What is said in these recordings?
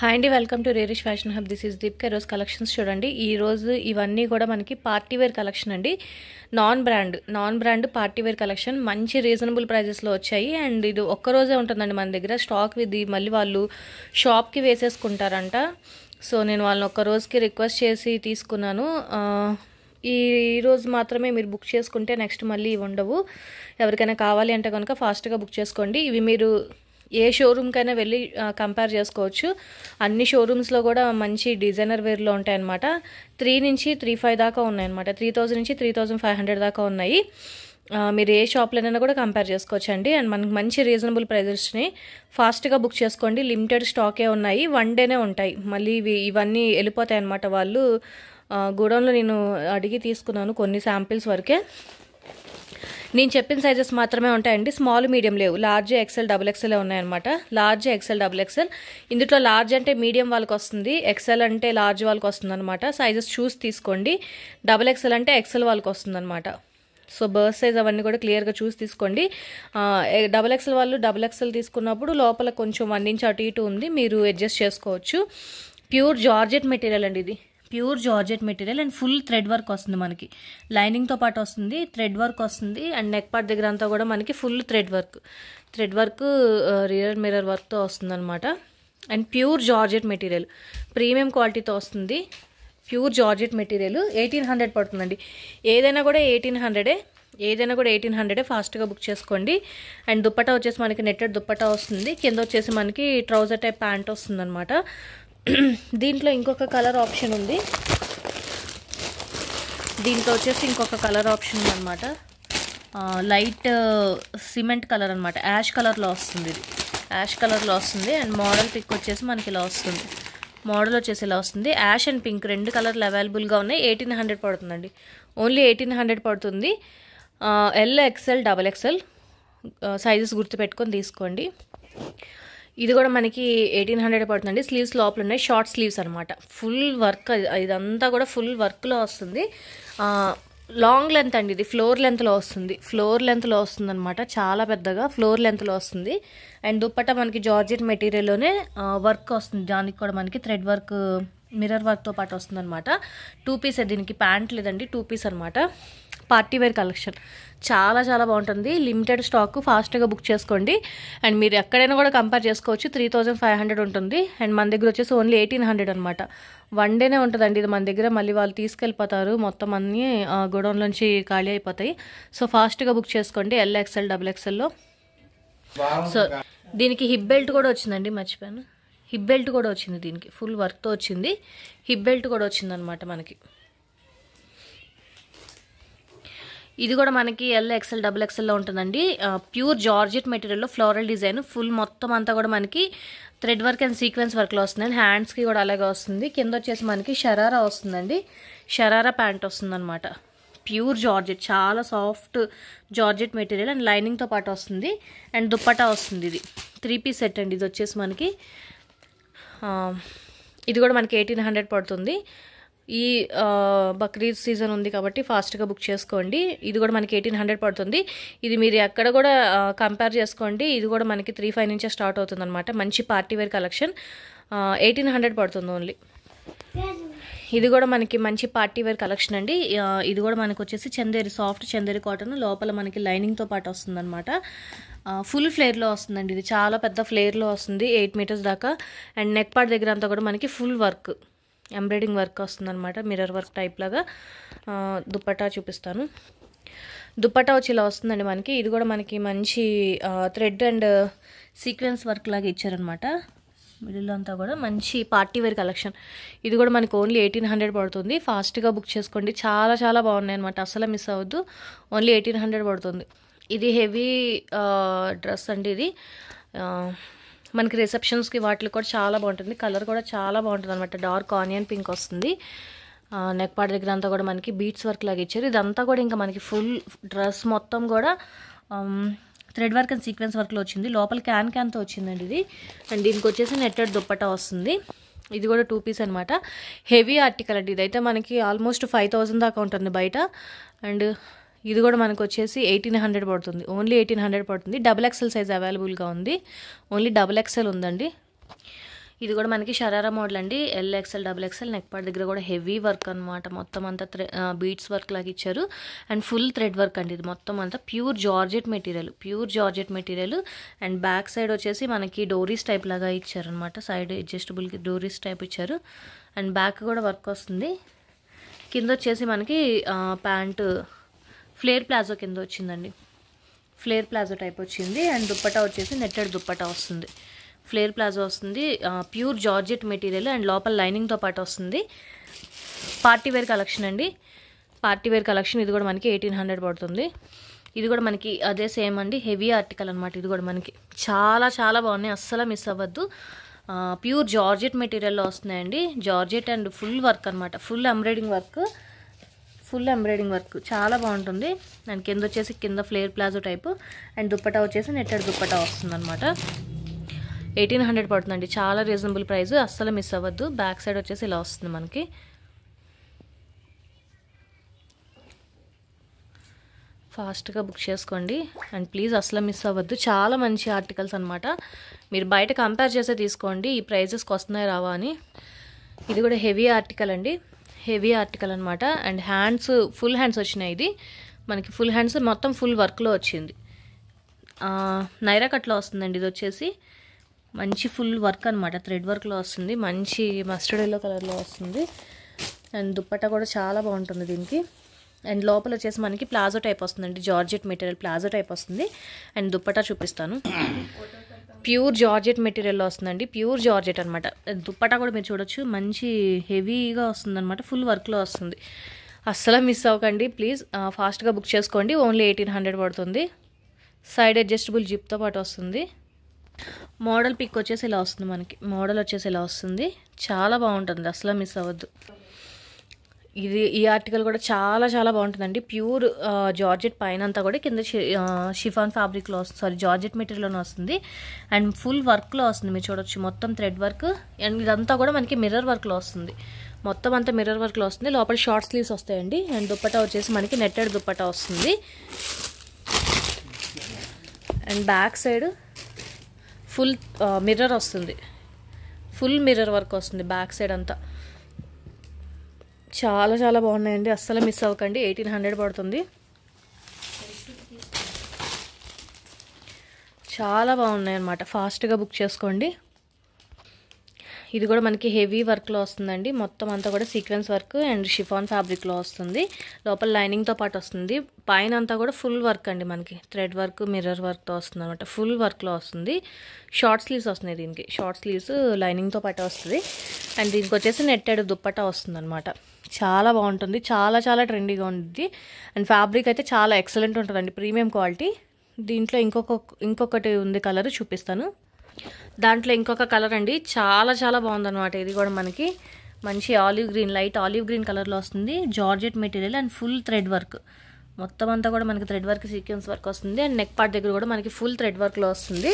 Hi అండి, welcome to రేరిష్ fashion hub. This is Deepika. రోజు కలెక్షన్స్ చూడండి. ఈ రోజు ఇవన్నీ కూడా మనకి పార్టీ వేర్ కలెక్షన్ అండి. Non brand party wear collection మంచి రీజనబుల్ ప్రైజెస్లో వచ్చాయి. అండ్ ఇది ఒక్కరోజే ఉంటుందండి మన దగ్గర స్టాక్. ఇది మళ్ళీ వాళ్ళు షాప్కి వేసేసుకుంటారంట. సో నేను వాళ్ళని ఒక్క రోజుకి రిక్వెస్ట్ చేసి తీసుకున్నాను. ఈ రోజు మాత్రమే మీరు బుక్ చేసుకుంటే నెక్స్ట్ మళ్ళీ ఇవి ఉండవు. ఎవరికైనా కావాలి అంటే కనుక ఫాస్ట్గా బుక్ చేసుకోండి. ఇవి మీరు ఏ షోరూమ్కైనా వెళ్ళి కంపేర్ చేసుకోవచ్చు. అన్ని షోరూమ్స్లో కూడా మంచి డిజైనర్ వేర్లో ఉంటాయన్నమాట. 3 నుంచి 3,500 దాకా ఉన్నాయన్నమాట. 3,000 నుంచి 3,500 దాకా ఉన్నాయి. మీరు ఏ షాప్లోనైనా కూడా కంపేర్ చేసుకోవచ్చు అండి. అండ్ మనకు మంచి రీజనబుల్ ప్రైజెస్ని ఫాస్ట్గా బుక్ చేసుకోండి. లిమిటెడ్ స్టాకే ఉన్నాయి, 1 డేనే ఉంటాయి. మళ్ళీ ఇవన్నీ వెళ్ళిపోతాయి అన్నమాట. వాళ్ళు గోడౌన్లో నేను అడిగి తీసుకున్నాను కొన్ని శాంపిల్స్ వరకే. నేను చెప్పిన సైజెస్ మాత్రమే ఉంటాయండి. స్మాల్ మీడియం లేవు. లార్జ్ ఎక్సెల్ డబుల్ ఎక్సెల్ ఉన్నాయన్నమాట. Large XL double XL. ఇందులో లార్జ్ అంటే మీడియం వాళ్ళకి వస్తుంది, ఎక్సెల్ అంటే లార్జ్ వాళ్ళకి వస్తుంది అనమాట. సైజెస్ చూసి తీసుకోండి. డబుల్ ఎక్సెల్ అంటే ఎక్సెల్ వాళ్ళకి వస్తుంది అనమాట. సో బర్త్ సైజ్ అవన్నీ కూడా క్లియర్గా చూసి తీసుకోండి. డబుల్ ఎక్సెల్ వాళ్ళు డబుల్ ఎక్సెల్ తీసుకున్నప్పుడు లోపల కొంచెం 1 ఇంచ్ అటు ఇటు ఉంది, మీరు అడ్జస్ట్ చేసుకోవచ్చు. ప్యూర్ జార్జెట్ మెటీరియల్ అండి ఇది. Pure georgette material and full thread work వస్తుంది మనకి. లైనింగ్తో పాటు వస్తుంది, థ్రెడ్ వర్క్ వస్తుంది. అండ్ నెక్ పార్ట్ దగ్గర అంతా కూడా మనకి full thread work rear mirror వర్క్తో వస్తుంది అనమాట. And pure georgette material premium క్వాలిటీతో వస్తుంది. ప్యూర్ జార్జెట్ మెటీరియల్ 1,800 పడుతుందండి. ఏదైనా కూడా 1,800 ఫాస్ట్గా బుక్ చేసుకోండి. అండ్ దుప్పటా వచ్చేసి మనకి నెట్టెడ్ దుప్పటా వస్తుంది. కింద వచ్చేసి మనకి ట్రౌజర్ టైప్ ప్యాంట్ వస్తుంది అనమాట. దీంట్లో ఇంకొక కలర్ ఆప్షన్ ఉంది. దీంట్లో వచ్చేసి ఇంకొక కలర్ ఆప్షన్ ఉందన్నమాట. లైట్ సిమెంట్ కలర్ అనమాట. యాష్ కలర్లో వస్తుంది. ఇది యాష్ కలర్లో వస్తుంది. అండ్ మోడల్ పిక్ వచ్చేసి మనకి ఇలా వస్తుంది. మోడల్ వచ్చేసి ఇలా వస్తుంది. యాష్ అండ్ పింక్ 2 కలర్లు అవైలబుల్గా ఉన్నాయి. 1,800 పడుతుందండి. ఓన్లీ 1,800 పడుతుంది. L XL double XL sizes గుర్తుపెట్టుకొని తీసుకోండి. ఇది కూడా మనకి 1,800 పడుతుందండి. స్లీవ్స్ లోపల ఉన్నాయి, షార్ట్ స్లీవ్స్ అనమాట. ఫుల్ వర్క్, ఇదంతా కూడా ఫుల్ వర్క్లో వస్తుంది. లాంగ్ లెంత్ అండి. ఇది ఫ్లోర్ లెంత్లో వస్తుంది అనమాట. చాలా పెద్దగా ఫ్లోర్ లెంత్లో వస్తుంది. అండ్ దుప్పట్టా మనకి జార్జెట్ మెటీరియల్లోనే వర్క్ వస్తుంది. దానికి కూడా మనకి థ్రెడ్ వర్క్ మిర్రర్ వర్క్తో పాటు వస్తుంది అనమాట. 2 పీస్. దీనికి ప్యాంట్ లేదండి, 2 పీస్ అనమాట. పార్టీ వేర్ కలెక్షన్ చాలా చాలా బాగుంటుంది. లిమిటెడ్ స్టాక్, ఫాస్ట్గా బుక్ చేసుకోండి. అండ్ మీరు ఎక్కడైనా కూడా కంపేర్ చేసుకోవచ్చు. 3,500 ఉంటుంది. అండ్ మన దగ్గర వచ్చేసి ఓన్లీ 1,800 అనమాట. 1 డేనే ఉంటుందండి ఇది మన దగ్గర. మళ్ళీ వాళ్ళు తీసుకెళ్ళిపోతారు, మొత్తం అన్నీ గోడౌన్లోంచి ఖాళీ అయిపోతాయి. సో ఫాస్ట్గా బుక్ చేసుకోండి. ఎల్ ఎక్సెల్ డబుల్ ఎక్సెల్లో. సో దీనికి హిప్ బెల్ట్ కూడా వచ్చిందండి, మర్చిపోయాను. హిప్ బెల్ట్ కూడా వచ్చింది. దీనికి ఫుల్ వర్క్తో వచ్చింది. హిప్ బెల్ట్ కూడా వచ్చింది అనమాట మనకి. ఇది కూడా మనకి ఎల్ ఎక్సెల్ డబుల్ ఎక్సెల్లో ఉంటుందండి. ప్యూర్ జార్జెట్ మెటీరియల్లో ఫ్లోరల్ డిజైన్ ఫుల్ మొత్తం అంతా కూడా మనకి థ్రెడ్ వర్క్ అండ్ సీక్వెన్స్ వర్క్లో వస్తుందండి. హ్యాండ్స్కి కూడా అలాగే వస్తుంది. కింద వచ్చేసి మనకి షరారా వస్తుందండి. షరారా ప్యాంట్ వస్తుంది అనమాట. ప్యూర్ జార్జెట్, చాలా సాఫ్ట్ జార్జెట్ మెటీరియల్ అండ్ లైనింగ్తో పాటు వస్తుంది. అండ్ దుప్పటా వస్తుంది. ఇది 3 పీస్ సెట్ అండి. ఇది వచ్చేసి మనకి ఇది కూడా మనకి 1,800 పడుతుంది. ఈ బక్రీద్ సీజన్ ఉంది కాబట్టి ఫాస్ట్గా బుక్ చేసుకోండి. ఇది కూడా మనకి 1,800 పడుతుంది. ఇది మీరు ఎక్కడ కూడా కంపేర్ చేసుకోండి. ఇది కూడా మనకి 3,500 నుంచే స్టార్ట్ అవుతుంది అనమాట. మంచి పార్టీ వేర్ కలెక్షన్. 1,800 పడుతుంది ఓన్లీ. ఇది కూడా మనకి మంచి పార్టీ వేర్ కలెక్షన్ అండి. ఇది కూడా మనకు వచ్చేసి చందేరి, సాఫ్ట్ చందేరి కాటన్. లోపల మనకి లైనింగ్తో పాటు వస్తుంది అనమాట. ఫుల్ ఫ్లేర్లో వస్తుందండి. ఇది చాలా పెద్ద ఫ్లేర్లో వస్తుంది, 8 మీటర్స్ దాకా. అండ్ నెక్ పార్ట్ దగ్గర అంతా కూడా మనకి ఫుల్ వర్క్, ఎంబ్రాయిడింగ్ వర్క్ వస్తుందన్నమాట. మిర్రర్ వర్క్ టైప్ లాగా. దుప్పటా చూపిస్తాను. దుప్పటా వచ్చి ఇలా వస్తుందండి మనకి. ఇది కూడా మనకి మంచి థ్రెడ్ అండ్ సీక్వెన్స్ వర్క్ లాగా ఇచ్చారనమాట. మిడిల్లో అంతా కూడా మంచి పార్టీ వేర్ కలెక్షన్. ఇది కూడా మనకి ఓన్లీ 1,800 పడుతుంది. ఫాస్ట్గా బుక్ చేసుకోండి. చాలా చాలా బాగున్నాయి అనమాట. అసలు మిస్ అవ్వద్దు. ఓన్లీ 1,800 పడుతుంది. ఇది హెవీ డ్రెస్ అండి. ఇది మనకి రిసెప్షన్స్కి వాటికి కూడా చాలా బాగుంటుంది. కలర్ కూడా చాలా బాగుంటుంది అనమాట. డార్క్ ఆనియన్ పింక్ వస్తుంది. నెక్ పార్ట్ దగ్గర అంతా కూడా మనకి బీట్స్ వర్క్ లాగా ఇచ్చారు. ఇదంతా కూడా ఇంకా మనకి ఫుల్ డ్రెస్ మొత్తం కూడా థ్రెడ్ వర్క్ అండ్ సీక్వెన్స్ వర్క్లో వచ్చింది. లోపల క్యాన్తో వచ్చిందండి ఇది. అండ్ దీనికి వచ్చేసి నెట్టెడ్ దుప్పటా వస్తుంది. ఇది కూడా 2 పీస్ అనమాట. హెవీ ఆర్టికల్ అండి. ఇదైతే మనకి ఆల్మోస్ట్ 5,000 దాకా ఉంటుంది బయట. అండ్ ఇది కూడా మనకు వచ్చేసి 1,800 పడుతుంది. ఓన్లీ 1,800 పడుతుంది. డబుల్ ఎక్సెల్ సైజ్ అవైలబుల్గా ఉంది. ఓన్లీ డబుల్ ఎక్సెల్ ఉందండి. ఇది కూడా మనకి షరారా మోడల్ అండి. LXL XXL నెక్ పార్ట్ దగ్గర కూడా హెవీ వర్క్ అనమాట. మొత్తం అంతా బీడ్స్ వర్క్ లాగా ఇచ్చారు అండ్ ఫుల్ థ్రెడ్ వర్క్ అండి. ఇది మొత్తం అంతా pure georgette material and back side వచ్చేసి మనకి డోరీస్ టైప్ లాగా ఇచ్చారనమాట. సైడ్ అడ్జస్టబుల్ డోరీస్ టైప్ ఇచ్చారు అండ్ బ్యాక్ కూడా వర్క్ వస్తుంది. కింద వచ్చేసి మనకి ప్యాంటు ఫ్లేర్ ప్లాజో కింద వచ్చిందండి. ఫ్లేర్ ప్లాజో టైప్ వచ్చింది అండ్ దుప్పటా వచ్చేసి నెట్టెడ్ దుప్పటా వస్తుంది. ఫ్లేర్ ప్లాజో వస్తుంది, ప్యూర్ జార్జెట్ మెటీరియల్ అండ్ లోపల లైనింగ్తో పాటు వస్తుంది. పార్టీవేర్ కలెక్షన్ అండి. Party wear collection. ఇది కూడా మనకి 1800 పడుతుంది. ఇది కూడా మనకి అదే సేమ్ అండి, హెవీ ఆర్టికల్ అనమాట. ఇది కూడా మనకి చాలా చాలా బాగున్నాయి, అస్సలు మిస్ అవ్వద్దు. ప్యూర్ జార్జెట్ మెటీరియల్లో వస్తున్నాయండి. జార్జెట్ అండ్ ఫుల్ వర్క్ అనమాట. ఫుల్ ఎంబ్రాయిడింగ్ వర్క్ చాలా బాగుంటుంది. అండ్ కింద వచ్చేసి కింద flare palazzo type and dupatta వచ్చేసి నెట్టెడ్ దుప్పటా వస్తుంది అనమాట. 1800 పడుతుందండి. చాలా రీజనబుల్ ప్రైస్, అస్సలు మిస్ అవ్వద్దు. బ్యాక్ సైడ్ వచ్చేసి ఇలా వస్తుంది మనకి. ఫాస్ట్గా బుక్ చేసుకోండి అండ్ ప్లీజ్ అస్సలు మిస్ అవ్వద్దు. చాలా మంచి ఆర్టికల్స్ అనమాట. మీరు బయట కంపేర్ చేసే తీసుకోండి ఈ ప్రైజెస్కి వస్తున్నాయి రావా అని. ఇది కూడా హెవీ ఆర్టికల్ అండి, హెవీ ఆర్టికల్ అనమాట. అండ్ హ్యాండ్స్ ఫుల్ హ్యాండ్స్ వచ్చినాయి. ఇది మనకి ఫుల్ హ్యాండ్స్ మొత్తం ఫుల్ వర్క్లో వచ్చింది. నైరా కట్లో వస్తుందండి. ఇది వచ్చేసి మంచి ఫుల్ వర్క్ అనమాట, థ్రెడ్ వర్క్లో వస్తుంది. మంచి మస్టర్డ్ ఎల్లో కలర్లో వస్తుంది అండ్ దుప్పట్టా కూడా చాలా బాగుంటుంది దీనికి. అండ్ లోపల వచ్చేసి మనకి ప్లాజో టైప్ వస్తుందండి, జార్జెట్ మెటీరియల్ ప్లాజో టైప్ వస్తుంది. అండ్ దుప్పట్టా చూపిస్తాను. ప్యూర్ జార్జెట్ మెటీరియల్లో వస్తుందండి, ప్యూర్ జార్జెట్ అనమాట. దుప్పట్టా కూడా మీరు చూడొచ్చు, మంచి హెవీగా వస్తుంది అనమాట, ఫుల్ వర్క్లో వస్తుంది. అస్సలు మిస్ అవ్వకండి ప్లీజ్. ఫాస్ట్గా బుక్ చేసుకోండి. ఓన్లీ 1800 పడుతుంది. సైడ్ అడ్జస్టబుల్ జిప్తో పాటు వస్తుంది. మోడల్ పిక్ వచ్చేసి ఇలా వస్తుంది మనకి. మోడల్ వచ్చేసి ఇలా వస్తుంది, చాలా బాగుంటుంది, అసలు మిస్ అవ్వద్దు. ఈ ఆర్టికల్ కూడా చాలా చాలా బాగుంటుందండి. ప్యూర్ జార్జెట్ పైన అంతా కూడా కింద షిఫాన్ ఫ్యాబ్రిక్లో వస్తుంది, జార్జెట్ మెటీరియల్లోనే వస్తుంది అండ్ ఫుల్ వర్క్లో వస్తుంది. మీరు చూడొచ్చు మొత్తం థ్రెడ్ వర్క్ అండ్ ఇదంతా కూడా మనకి మిర్రర్ వర్క్లో వస్తుంది. మొత్తం అంతా మిర్రర్ వర్క్లో వస్తుంది. లోపల షార్ట్ స్లీవ్స్ వస్తాయండి అండ్ దుప్పటా వచ్చేసి మనకి నెట్టెడ్ దుప్పటా వస్తుంది. And back side full mirror వస్తుంది, ఫుల్ మిర్రర్ వర్క్ వస్తుంది బ్యాక్ సైడ్ అంతా. చాలా చాలా బాగున్నాయండి, అస్సలు మిస్ అవ్వకండి. 1800 పడుతుంది. చాలా బాగున్నాయి అన్నమాట, ఫాస్ట్గా బుక్ చేసుకోండి. ఇది కూడా మనకి హెవీ వర్క్లో వస్తుందండి. మొత్తం అంతా కూడా సీక్వెన్స్ వర్క్ అండ్ షిఫాన్ ఫ్యాబ్రిక్లో వస్తుంది. లోపల లైనింగ్తో పాటు వస్తుంది. పైన అంతా కూడా ఫుల్ వర్క్ అండి, మనకి థ్రెడ్ వర్క్ మిర్రర్ వర్క్తో వస్తుంది అనమాట. ఫుల్ వర్క్లో వస్తుంది. షార్ట్ స్లీవ్స్ వస్తున్నాయి దీనికి, షార్ట్ స్లీవ్స్ లైనింగ్తో పాటు వస్తుంది. అండ్ దీనికి వచ్చేసి నెట్టెడ్ దుప్పట్టా వస్తుంది అనమాట. చాలా బాగుంటుంది, చాలా చాలా ట్రెండీగా ఉంటుంది. అండ్ ఫ్యాబ్రిక్ అయితే చాలా ఎక్సలెంట్ ఉంటుందండి, ప్రీమియం క్వాలిటీ. దీంట్లో ఇంకొకటి ఉంది కలర్, చూపిస్తాను. దాంట్లో ఇంకొక కలర్ అండి, చాలా చాలా బాగుందన్నమాట. ఇది కూడా మనకి మంచి olive green, light olive green కలర్లో వస్తుంది. Georgette material and full thread work. మొత్తం అంతా కూడా మనకి థ్రెడ్ వర్క్ సీక్వెన్స్ వర్క్ వస్తుంది. అండ్ నెక్ పార్ట్ దగ్గర కూడా మనకి ఫుల్ థ్రెడ్ వర్క్లో వస్తుంది.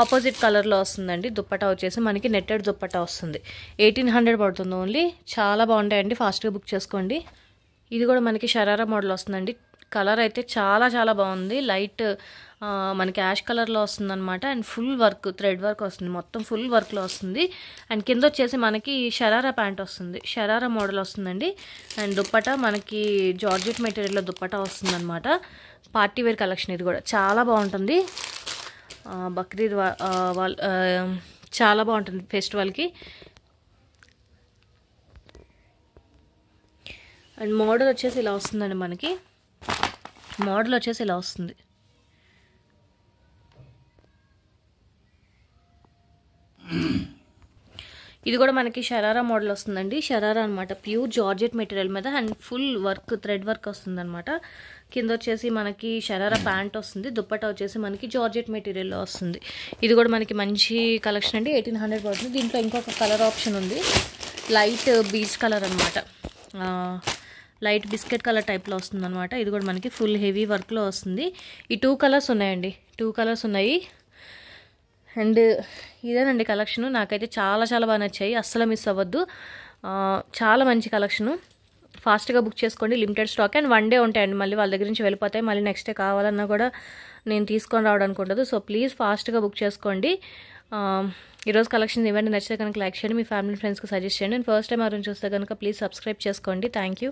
ఆపోజిట్ కలర్లో వస్తుందండి. దుప్పటా వచ్చేసి మనకి నెట్టెడ్ దుప్పటా వస్తుంది. 1800 పడుతుంది ఓన్లీ. చాలా బాగుంటాయండి, ఫాస్ట్గా బుక్ చేసుకోండి. ఇది కూడా మనకి షరారా మోడల్ వస్తుందండి. కలర్ అయితే చాలా చాలా బాగుంది. లైట్ మనకి యాష్ కలర్లో వస్తుంది అనమాట. And full work thread work వస్తుంది, మొత్తం ఫుల్ వర్క్లో వస్తుంది. అండ్ కింద వచ్చేసి మనకి షరారా ప్యాంట్ వస్తుంది, షరారా మోడల్ వస్తుందండి. అండ్ దుప్పటా మనకి జార్జెట్ మెటీరియల్లో దుప్పటా వస్తుంది అనమాట. పార్టీవేర్ కలెక్షన్ ఇది కూడా చాలా బాగుంటుంది. బక్రీద్ చాలా బాగుంటుంది ఫెస్టివల్కి. అండ్ మోడల్ వచ్చేసి ఇలా వస్తుందండి మనకి. మోడల్ వచ్చేసి ఇలా వస్తుంది. ఇది కూడా మనకి షరారా మోడల్ వస్తుందండి. షరారా అనమాట, ప్యూర్ జార్జెట్ మెటీరియల్ మీద and full work thread work వస్తుంది అనమాట. కింద వచ్చేసి మనకి షరారా ప్యాంట్ వస్తుంది. దుప్పటా వచ్చేసి మనకి జార్జెట్ మెటీరియల్లో వస్తుంది. ఇది కూడా మనకి మంచి కలెక్షన్ అండి. 1800 పడుతుంది. దీంట్లో ఇంకొక కలర్ ఆప్షన్ ఉంది, లైట్ బీచ్ కలర్ అనమాట. లైట్ బిస్కెట్ కలర్ టైప్లో వస్తుంది అనమాట. ఇది కూడా మనకి ఫుల్ హెవీ వర్క్లో వస్తుంది. ఈ 2 కలర్స్ ఉన్నాయండి, 2 కలర్స్ ఉన్నాయి. అండ్ ఇదేనండి కలెక్షను. నాకైతే చాలా చాలా బాగా నచ్చాయి, అస్సలు మిస్ అవ్వద్దు. చాలా మంచి కలెక్షను. ఫాస్ట్గా బుక్ చేసుకోండి. లిమిటెడ్ స్టాక్ అండ్ 1 డే ఉంటాయండి, మళ్ళీ వాళ్ళ దగ్గర నుంచి వెళ్ళిపోతాయి. మళ్ళీ నెక్స్ట్ డే కావాలన్నా కూడా నేను తీసుకొని రావడానికి ఉండదు. సో ప్లీజ్ ఫాస్ట్గా బుక్ చేసుకోండి. ఈరోజు కలెక్షన్స్ ఇవ్వండి, నచ్చితే కనుక లైక్ చేయండి, మీ ఫ్యామిలీ ఫ్రెండ్స్కి సజెస్ట్ చేయండి. అండ్ ఫస్ట్ టైం ఎవరైనా చూస్తే కనుక ప్లీజ్ సబ్స్క్రైబ్ చేసుకోండి. Thank you.